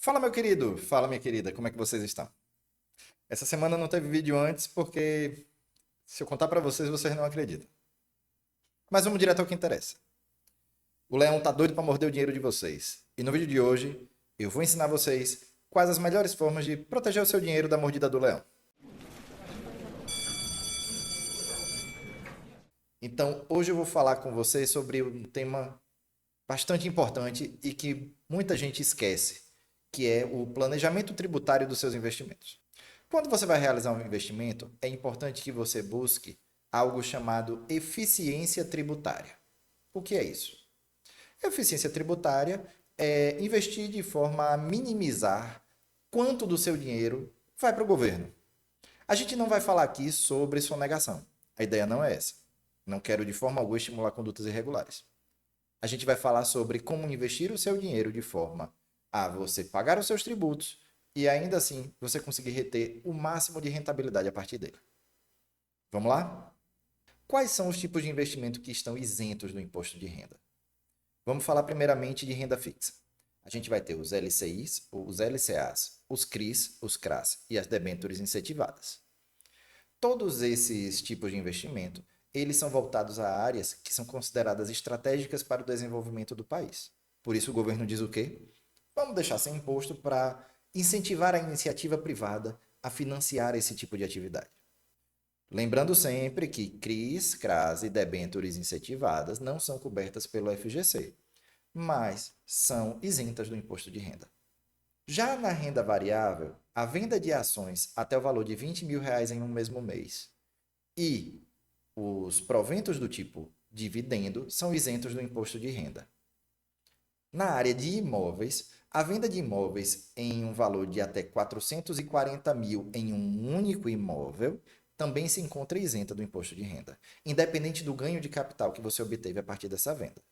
Fala, meu querido! Fala, minha querida! Como é que vocês estão? Essa semana não teve vídeo antes porque, se eu contar pra vocês, vocês não acreditam. Mas vamos direto ao que interessa. O leão tá doido pra morder o dinheiro de vocês. E no vídeo de hoje, eu vou ensinar vocês quais as melhores formas de proteger o seu dinheiro da mordida do leão. Então, hoje eu vou falar com vocês sobre um tema bastante importante e que muita gente esquece, que é o planejamento tributário dos seus investimentos. Quando você vai realizar um investimento, é importante que você busque algo chamado eficiência tributária. O que é isso? Eficiência tributária é investir de forma a minimizar quanto do seu dinheiro vai para o governo. A gente não vai falar aqui sobre sonegação. A ideia não é essa. Não quero de forma alguma estimular condutas irregulares. A gente vai falar sobre como investir o seu dinheiro de forma a você pagar os seus tributos e ainda assim você conseguir reter o máximo de rentabilidade a partir dele. Vamos lá? Quais são os tipos de investimento que estão isentos do imposto de renda? Vamos falar primeiramente de renda fixa. A gente vai ter os LCIs, os LCAs, os CRIs, os CRAs e as debêntures incentivadas. Todos esses tipos de investimento, eles são voltados a áreas que são consideradas estratégicas para o desenvolvimento do país. Por isso o governo diz o quê? Vamos deixar sem imposto para incentivar a iniciativa privada a financiar esse tipo de atividade. Lembrando sempre que CRIs, CRAS e debêntures incentivadas não são cobertas pelo FGC, mas são isentas do imposto de renda. Já na renda variável, a venda de ações até o valor de R$ 20.000 em um mesmo mês e os proventos do tipo dividendo são isentos do imposto de renda. Na área de imóveis, a venda de imóveis em um valor de até 440 mil em um único imóvel também se encontra isenta do imposto de renda, independente do ganho de capital que você obteve a partir dessa venda.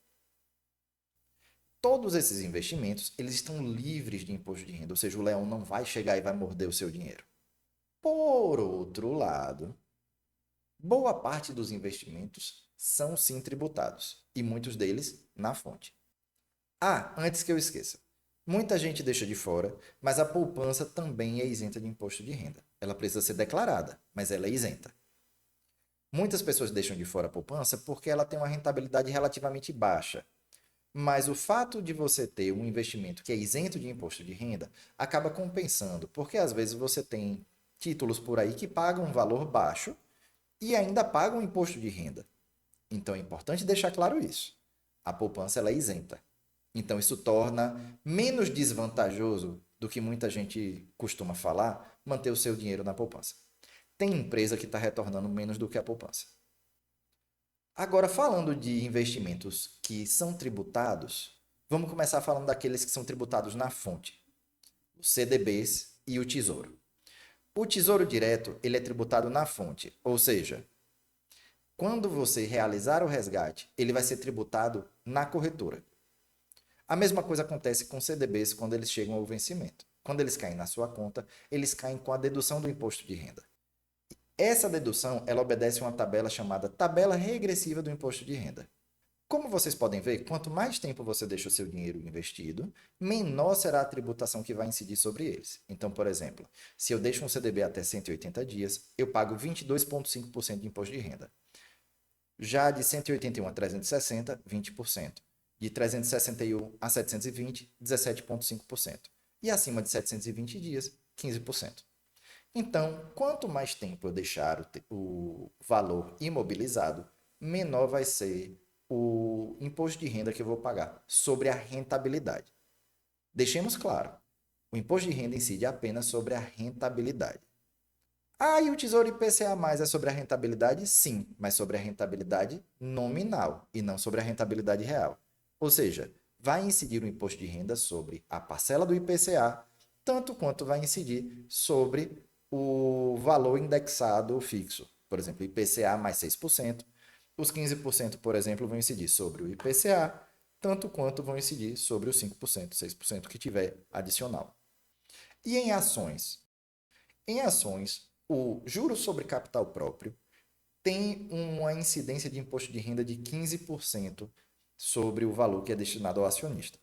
Todos esses investimentos, eles estão livres de imposto de renda, ou seja, o leão não vai chegar e vai morder o seu dinheiro. Por outro lado, boa parte dos investimentos são sim tributados, e muitos deles na fonte. Ah, antes que eu esqueça. Muita gente deixa de fora, mas a poupança também é isenta de imposto de renda. Ela precisa ser declarada, mas ela é isenta. Muitas pessoas deixam de fora a poupança porque ela tem uma rentabilidade relativamente baixa. Mas o fato de você ter um investimento que é isento de imposto de renda acaba compensando, porque às vezes você tem títulos por aí que pagam um valor baixo e ainda pagam imposto de renda. Então é importante deixar claro isso. A poupança ela é isenta. Então isso torna menos desvantajoso do que muita gente costuma falar manter o seu dinheiro na poupança. Tem empresa que está retornando menos do que a poupança. Agora, falando de investimentos que são tributados, vamos começar falando daqueles que são tributados na fonte, os CDBs e o Tesouro. O Tesouro Direto, ele é tributado na fonte, ou seja, quando você realizar o resgate, ele vai ser tributado na corretora. A mesma coisa acontece com CDBs quando eles chegam ao vencimento. Quando eles caem na sua conta, eles caem com a dedução do imposto de renda. Essa dedução, ela obedece a uma tabela chamada tabela regressiva do imposto de renda. Como vocês podem ver, quanto mais tempo você deixa o seu dinheiro investido, menor será a tributação que vai incidir sobre eles. Então, por exemplo, se eu deixo um CDB até 180 dias, eu pago 22,5% de imposto de renda. Já de 181 a 360, 20%. De 361 a 720, 17,5%. E acima de 720 dias, 15%. Então, quanto mais tempo eu deixar o valor imobilizado, menor vai ser o imposto de renda que eu vou pagar sobre a rentabilidade. Deixemos claro, o imposto de renda incide apenas sobre a rentabilidade. Ah, e o Tesouro IPCA+, é sobre a rentabilidade? Sim, mas sobre a rentabilidade nominal e não sobre a rentabilidade real. Ou seja, vai incidir o imposto de renda sobre a parcela do IPCA, tanto quanto vai incidir sobre o valor indexado fixo. Por exemplo, IPCA mais 6%. Os 15%, por exemplo, vão incidir sobre o IPCA, tanto quanto vão incidir sobre os 5%, 6% que tiver adicional. E em ações? Em ações, o juro sobre capital próprio tem uma incidência de imposto de renda de 15% sobre o valor que é destinado ao acionista.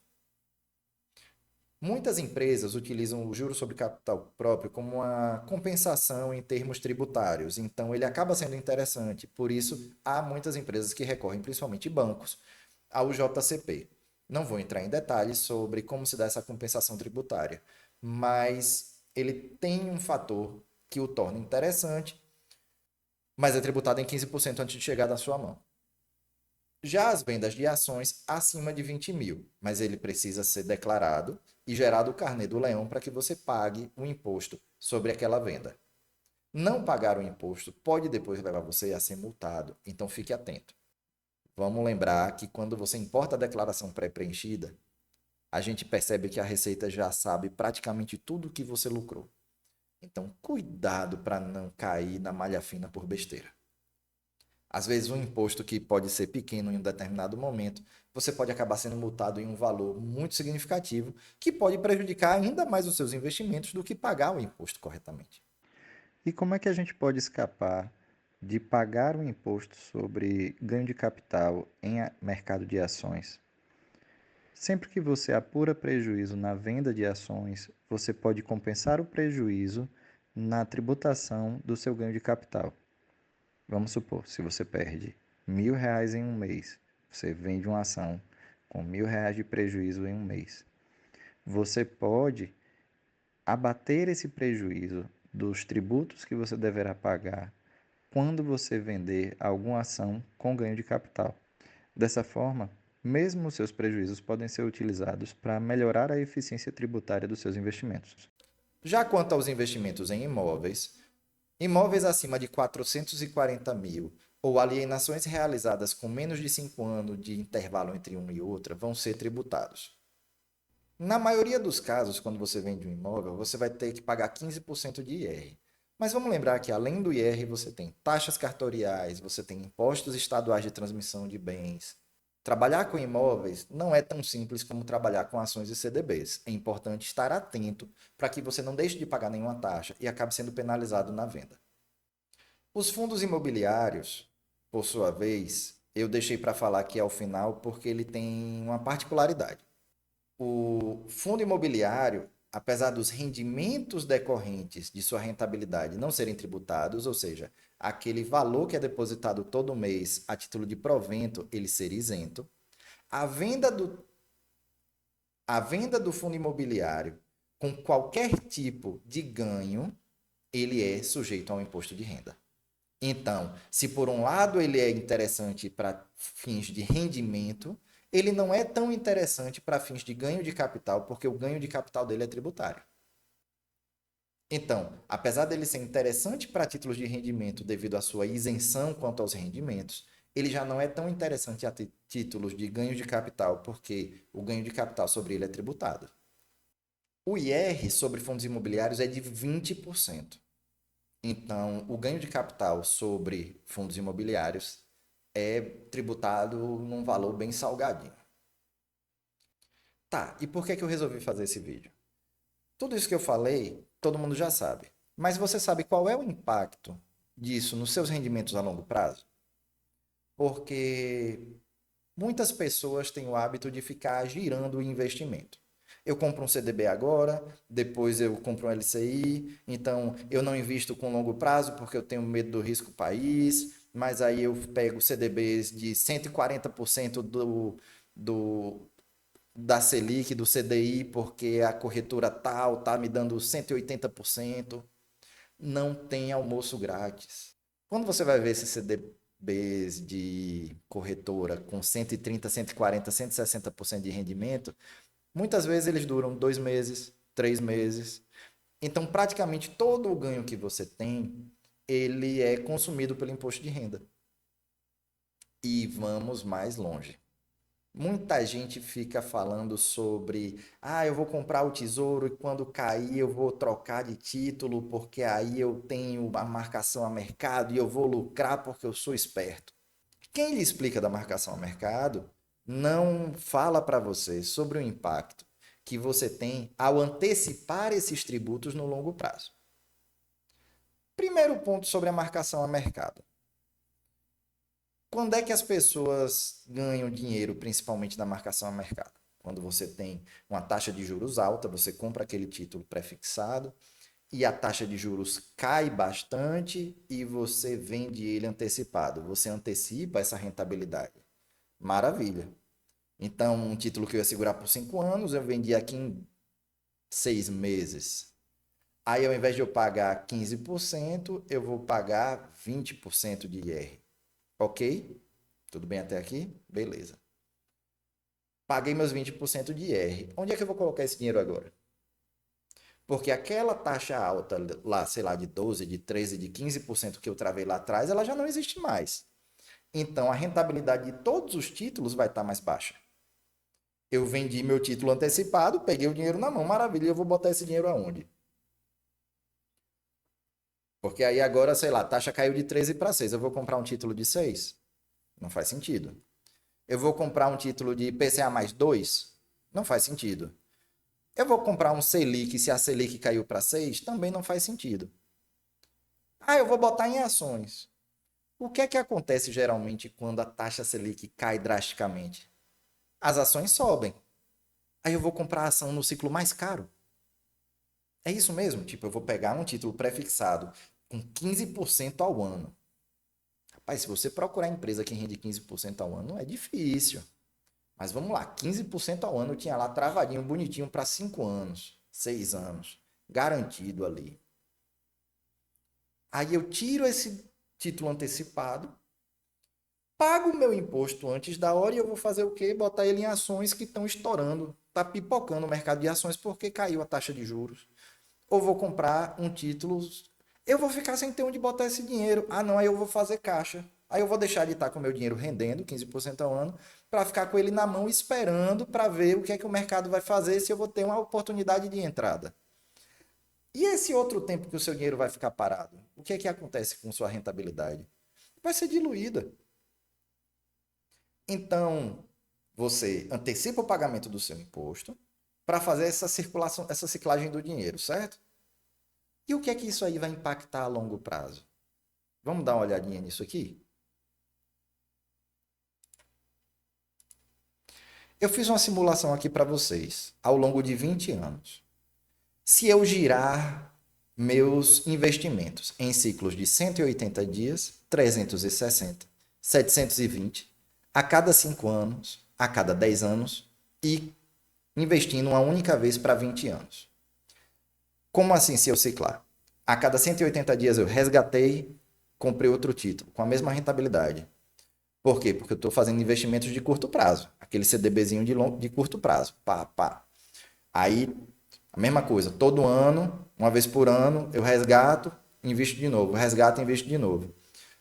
Muitas empresas utilizam o juro sobre capital próprio como uma compensação em termos tributários, então ele acaba sendo interessante. Por isso, há muitas empresas que recorrem, principalmente bancos, ao JCP. Não vou entrar em detalhes sobre como se dá essa compensação tributária, mas ele tem um fator que o torna interessante, mas é tributado em 15% antes de chegar na sua mão. Já as vendas de ações acima de 20 mil, mas ele precisa ser declarado e gerado o carnê do leão para que você pague o imposto sobre aquela venda. Não pagar o imposto pode depois levar você a ser multado, então fique atento. Vamos lembrar que quando você importa a declaração pré-preenchida, a gente percebe que a Receita já sabe praticamente tudo o que você lucrou. Então, cuidado para não cair na malha fina por besteira. Às vezes, um imposto que pode ser pequeno em um determinado momento, você pode acabar sendo multado em um valor muito significativo, que pode prejudicar ainda mais os seus investimentos do que pagar o imposto corretamente. E como é que a gente pode escapar de pagar o imposto sobre ganho de capital em mercado de ações? Sempre que você apura prejuízo na venda de ações, você pode compensar o prejuízo na tributação do seu ganho de capital. Vamos supor, se você perde R$ 1.000 em um mês, você vende uma ação com R$ 1.000 de prejuízo em um mês. Você pode abater esse prejuízo dos tributos que você deverá pagar quando você vender alguma ação com ganho de capital. Dessa forma, mesmo os seus prejuízos podem ser utilizados para melhorar a eficiência tributária dos seus investimentos. Já quanto aos investimentos em imóveis, imóveis acima de 440 mil ou alienações realizadas com menos de 5 anos de intervalo entre uma e outra vão ser tributados. Na maioria dos casos, quando você vende um imóvel, você vai ter que pagar 15% de IR. Mas vamos lembrar que além do IR, você tem taxas cartoriais, você tem impostos estaduais de transmissão de bens. Trabalhar com imóveis não é tão simples como trabalhar com ações e CDBs. É importante estar atento para que você não deixe de pagar nenhuma taxa e acabe sendo penalizado na venda. Os fundos imobiliários, por sua vez, eu deixei para falar aqui ao final porque ele tem uma particularidade. O fundo imobiliário, apesar dos rendimentos decorrentes de sua rentabilidade não serem tributados, ou seja, aquele valor que é depositado todo mês a título de provento, ele ser isento, a venda do, a venda do fundo imobiliário com qualquer tipo de ganho, ele é sujeito ao imposto de renda. Então, se por um lado ele é interessante para fins de rendimento, ele não é tão interessante para fins de ganho de capital, porque o ganho de capital dele é tributário. Então, apesar dele ser interessante para títulos de rendimento devido à sua isenção quanto aos rendimentos, ele já não é tão interessante a títulos de ganho de capital, porque o ganho de capital sobre ele é tributado. O IR sobre fundos imobiliários é de 20%. Então, o ganho de capital sobre fundos imobiliários é tributado num valor bem salgadinho. Tá, e por que que eu resolvi fazer esse vídeo? Tudo isso que eu falei, todo mundo já sabe. Mas você sabe qual é o impacto disso nos seus rendimentos a longo prazo? Porque muitas pessoas têm o hábito de ficar girando o investimento. Eu compro um CDB agora, depois eu compro um LCI, então eu não invisto com longo prazo porque eu tenho medo do risco país, mas aí eu pego CDBs de 140% da Selic, do CDI, porque a corretora tal tá me dando 180%. Não tem almoço grátis. Quando você vai ver esses CDBs de corretora com 130, 140, 160% de rendimento, muitas vezes eles duram 2 meses, 3 meses. Então, praticamente todo o ganho que você tem, ele é consumido pelo imposto de renda. E vamos mais longe. Muita gente fica falando sobre, eu vou comprar o tesouro e quando cair eu vou trocar de título porque aí eu tenho a marcação a mercado e eu vou lucrar porque eu sou esperto. Quem lhe explica da marcação a mercado não fala para você sobre o impacto que você tem ao antecipar esses tributos no longo prazo. Primeiro ponto sobre a marcação a mercado. Quando é que as pessoas ganham dinheiro, principalmente da marcação a mercado? Quando você tem uma taxa de juros alta, você compra aquele título prefixado e a taxa de juros cai bastante e você vende ele antecipado. Você antecipa essa rentabilidade. Maravilha. Então, um título que eu ia segurar por 5 anos, eu vendi aqui em 6 meses. Aí, ao invés de eu pagar 15%, eu vou pagar 20% de IR. Ok? Tudo bem até aqui? Beleza. Paguei meus 20% de IR. Onde é que eu vou colocar esse dinheiro agora? Porque aquela taxa alta lá, sei lá, de 12, de 13, de 15% que eu travei lá atrás, ela já não existe mais. Então, a rentabilidade de todos os títulos vai estar mais baixa. Eu vendi meu título antecipado, peguei o dinheiro na mão, maravilha, eu vou botar esse dinheiro aonde? Porque aí agora, sei lá, a taxa caiu de 13 para 6. Eu vou comprar um título de 6? Não faz sentido. Eu vou comprar um título de IPCA mais 2? Não faz sentido. Eu vou comprar um Selic se a Selic caiu para 6? Também não faz sentido. Ah, eu vou botar em ações. O que é que acontece geralmente quando a taxa Selic cai drasticamente? As ações sobem. Aí eu vou comprar a ação no ciclo mais caro. É isso mesmo? Tipo, eu vou pegar um título prefixado com 15% ao ano. Rapaz, se você procurar empresa que rende 15% ao ano, é difícil. Mas vamos lá, 15% ao ano eu tinha lá travadinho, bonitinho para 5 anos, 6 anos, garantido ali. Aí eu tiro esse título antecipado, pago o meu imposto antes da hora e eu vou fazer o quê? Botar ele em ações que estão estourando, está pipocando o mercado de ações porque caiu a taxa de juros. Ou vou comprar um título, eu vou ficar sem ter onde botar esse dinheiro. Ah, não, aí eu vou fazer caixa. Aí eu vou deixar de estar com o meu dinheiro rendendo 15% ao ano para ficar com ele na mão esperando para ver o que é que o mercado vai fazer se eu vou ter uma oportunidade de entrada. E esse outro tempo que o seu dinheiro vai ficar parado? O que é que acontece com sua rentabilidade? Vai ser diluída. Então, você antecipa o pagamento do seu imposto para fazer essa circulação, essa ciclagem do dinheiro, certo? E o que é que isso aí vai impactar a longo prazo? Vamos dar uma olhadinha nisso aqui? Eu fiz uma simulação aqui para vocês ao longo de 20 anos. Se eu girar meus investimentos em ciclos de 180 dias, 360, 720, a cada 5 anos, a cada 10 anos e investindo uma única vez para 20 anos. Como assim se eu ciclar? A cada 180 dias eu resgatei, comprei outro título com a mesma rentabilidade. Por quê? Porque eu estou fazendo investimentos de curto prazo. Aquele CDBzinho de curto prazo. Pá, pá. Aí, a mesma coisa. Todo ano, uma vez por ano, eu resgato, invisto de novo. Resgato e invisto de novo.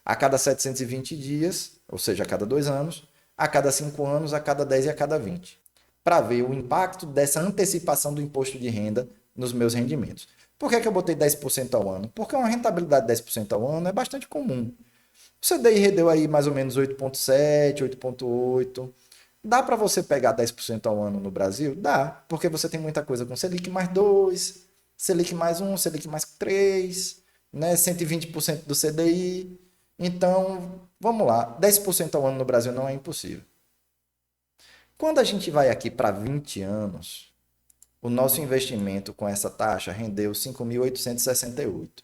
A cada 720 dias, ou seja, a cada 2 anos, a cada 5 anos, a cada 10 e a cada 20. Para ver o impacto dessa antecipação do imposto de renda nos meus rendimentos. Por que eu botei 10% ao ano? Porque uma rentabilidade de 10% ao ano é bastante comum. O CDI rendeu aí mais ou menos 8,7, 8,8. Dá para você pegar 10% ao ano no Brasil? Dá, porque você tem muita coisa com Selic mais 2, Selic mais 1, Selic mais 3, né? 120% do CDI. Então, vamos lá, 10% ao ano no Brasil não é impossível. Quando a gente vai aqui para 20 anos, o nosso investimento com essa taxa rendeu 5.868.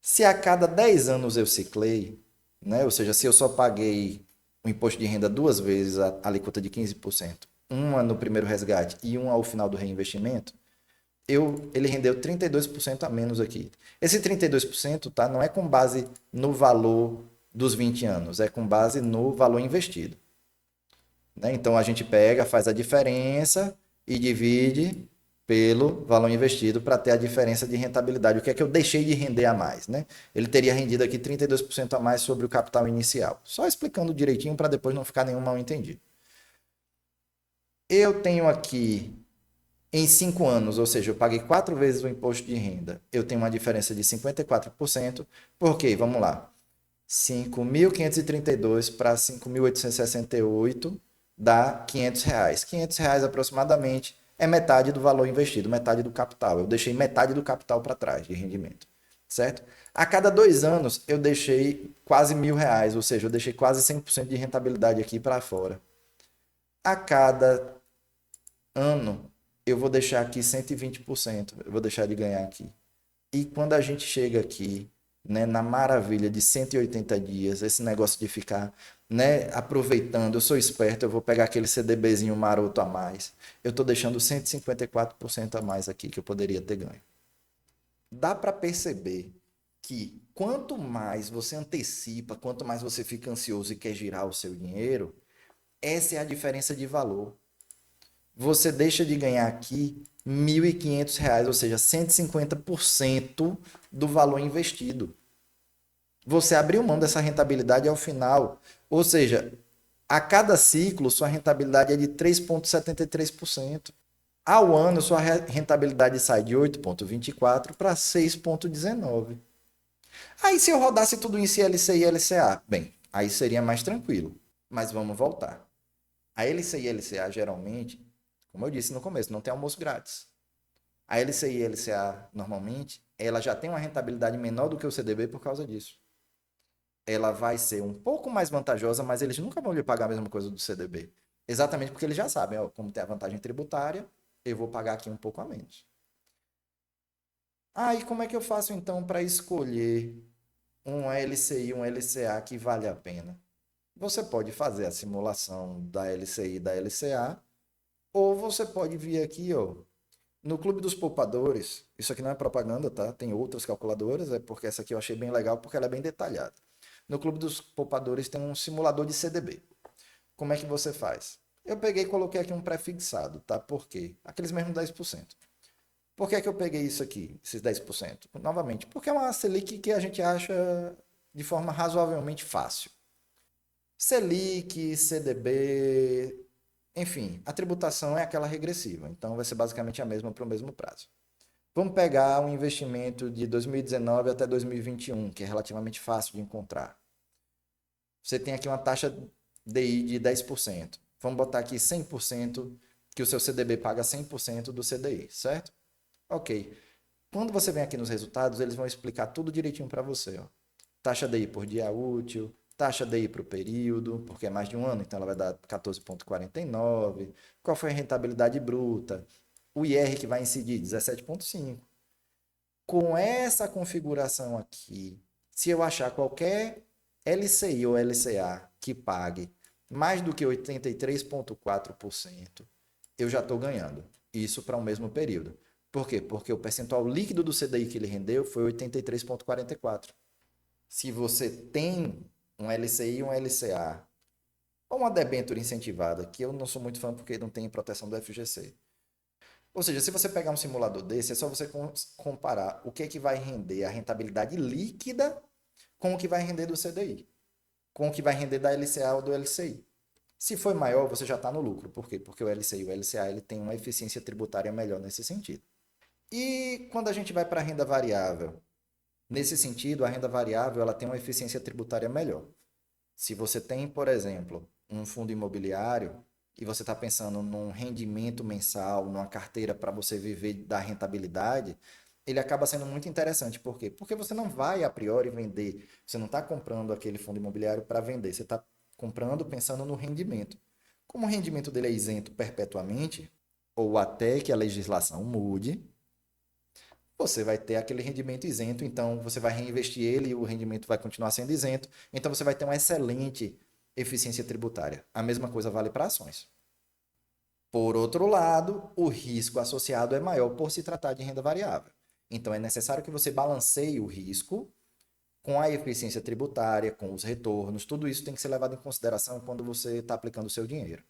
Se a cada 10 anos eu ciclei, né? Ou seja, se eu só paguei o imposto de renda 2 vezes a alíquota de 15%, uma no primeiro resgate e uma ao final do reinvestimento, ele rendeu 32% a menos aqui. Esse 32%, tá, não é com base no valor dos 20 anos, é com base no valor investido. Né? Então a gente pega, faz a diferença e divide pelo valor investido para ter a diferença de rentabilidade. O que é que eu deixei de render a mais? Né? Ele teria rendido aqui 32% a mais sobre o capital inicial. Só explicando direitinho para depois não ficar nenhum mal entendido. Eu tenho aqui em 5 anos, ou seja, eu paguei 4 vezes o imposto de renda, eu tenho uma diferença de 54%. Por quê? Vamos lá. 5.532 para 5.868 dá R$ 500. R$ 500 aproximadamente é metade do valor investido, metade do capital. Eu deixei metade do capital para trás de rendimento, certo? A cada 2 anos eu deixei quase R$ 1.000, ou seja, eu deixei quase 100% de rentabilidade aqui para fora. A cada ano, eu vou deixar aqui 120%, eu vou deixar de ganhar aqui. E quando a gente chega aqui, né, na maravilha de 180 dias, esse negócio de ficar, né, aproveitando, eu sou esperto, eu vou pegar aquele CDBzinho maroto a mais. Eu estou deixando 154% a mais aqui que eu poderia ter ganho. Dá para perceber que quanto mais você antecipa, quanto mais você fica ansioso e quer girar o seu dinheiro, essa é a diferença de valor. Você deixa de ganhar aqui R$ 1.500, ou seja, 150% do valor investido. Você abriu mão dessa rentabilidade ao final. Ou seja, a cada ciclo, sua rentabilidade é de 3,73%. Ao ano, sua rentabilidade sai de 8,24 para 6,19. Aí, se eu rodasse tudo isso em LCI e LCA, bem, aí seria mais tranquilo. Mas vamos voltar. A LCI e LCA, geralmente, como eu disse no começo, não tem almoço grátis. A LCI e LCA, normalmente, ela já tem uma rentabilidade menor do que o CDB por causa disso. Ela vai ser um pouco mais vantajosa, mas eles nunca vão lhe pagar a mesma coisa do CDB. Exatamente porque eles já sabem, ó, como tem a vantagem tributária, eu vou pagar aqui um pouco a menos. Ah, e como é que eu faço então para escolher um LCI, um LCA que vale a pena? Você pode fazer a simulação da LCI e da LCA, ou você pode vir aqui, ó, no Clube dos Poupadores. Isso aqui não é propaganda, tá? Tem outras calculadoras, é porque essa aqui eu achei bem legal porque ela é bem detalhada. No Clube dos Poupadores tem um simulador de CDB. Como é que você faz? Eu peguei e coloquei aqui um pré-fixado, tá? Por quê? Aqueles mesmos 10%. Por que é que eu peguei isso aqui, esses 10%? Novamente, porque é uma Selic que a gente acha de forma razoavelmente fácil. Selic, CDB, enfim, a tributação é aquela regressiva, então vai ser basicamente a mesma para o mesmo prazo. Vamos pegar um investimento de 2019 até 2021, que é relativamente fácil de encontrar. Você tem aqui uma taxa DI de 10%. Vamos botar aqui 100%, que o seu CDB paga 100% do CDI, certo? Ok. Quando você vem aqui nos resultados, eles vão explicar tudo direitinho para você. Ó. Taxa DI por dia útil, taxa DI para o período, porque é mais de um ano, então ela vai dar 14,49. Qual foi a rentabilidade bruta? O IR que vai incidir, 17,5. Com essa configuração aqui, se eu achar qualquer LCI ou LCA que pague mais do que 83,4%, eu já estou ganhando. Isso para o mesmo período. Por quê? Porque o percentual líquido do CDI que ele rendeu foi 83,44. Se você tem um LCI, um LCA, ou uma debênture incentivada, que eu não sou muito fã porque não tem proteção do FGC. Ou seja, se você pegar um simulador desse, é só você comparar o que é que vai render a rentabilidade líquida com o que vai render do CDI, com o que vai render da LCA ou do LCI. Se for maior, você já está no lucro. Por quê? Porque o LCI e o LCA ele tem uma eficiência tributária melhor nesse sentido. E quando a gente vai para a renda variável? Nesse sentido, a renda variável ela tem uma eficiência tributária melhor. Se você tem, por exemplo, um fundo imobiliário e você está pensando num rendimento mensal, numa carteira para você viver da rentabilidade, ele acaba sendo muito interessante. Por quê? Porque você não vai a priori vender, você não está comprando aquele fundo imobiliário para vender, você está comprando pensando no rendimento. Como o rendimento dele é isento perpetuamente, ou até que a legislação mude, você vai ter aquele rendimento isento, então você vai reinvestir ele e o rendimento vai continuar sendo isento, então você vai ter uma excelente eficiência tributária. A mesma coisa vale para ações. Por outro lado, o risco associado é maior por se tratar de renda variável. Então é necessário que você balanceie o risco com a eficiência tributária, com os retornos, tudo isso tem que ser levado em consideração quando você está aplicando o seu dinheiro.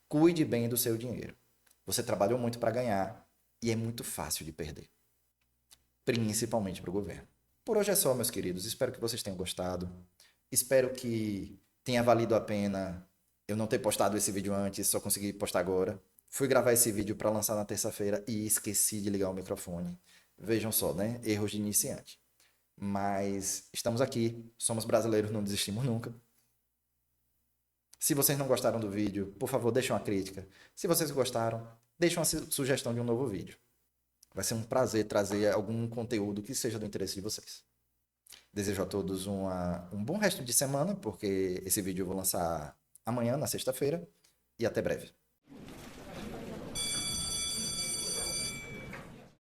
Cuide bem do seu dinheiro. Você trabalhou muito para ganhar e é muito fácil de perder, principalmente para o governo. Por hoje é só, meus queridos. Espero que vocês tenham gostado. Espero que tenha valido a pena eu não ter postado esse vídeo antes, só consegui postar agora. Fui gravar esse vídeo para lançar na terça-feira e esqueci de ligar o microfone. Vejam só, né? Erros de iniciante. Mas estamos aqui, somos brasileiros, não desistimos nunca. Se vocês não gostaram do vídeo, por favor, deixem uma crítica. Se vocês gostaram, deixem uma sugestão de um novo vídeo. Vai ser um prazer trazer algum conteúdo que seja do interesse de vocês. Desejo a todos um bom resto de semana, porque esse vídeo eu vou lançar amanhã, na sexta-feira, e até breve.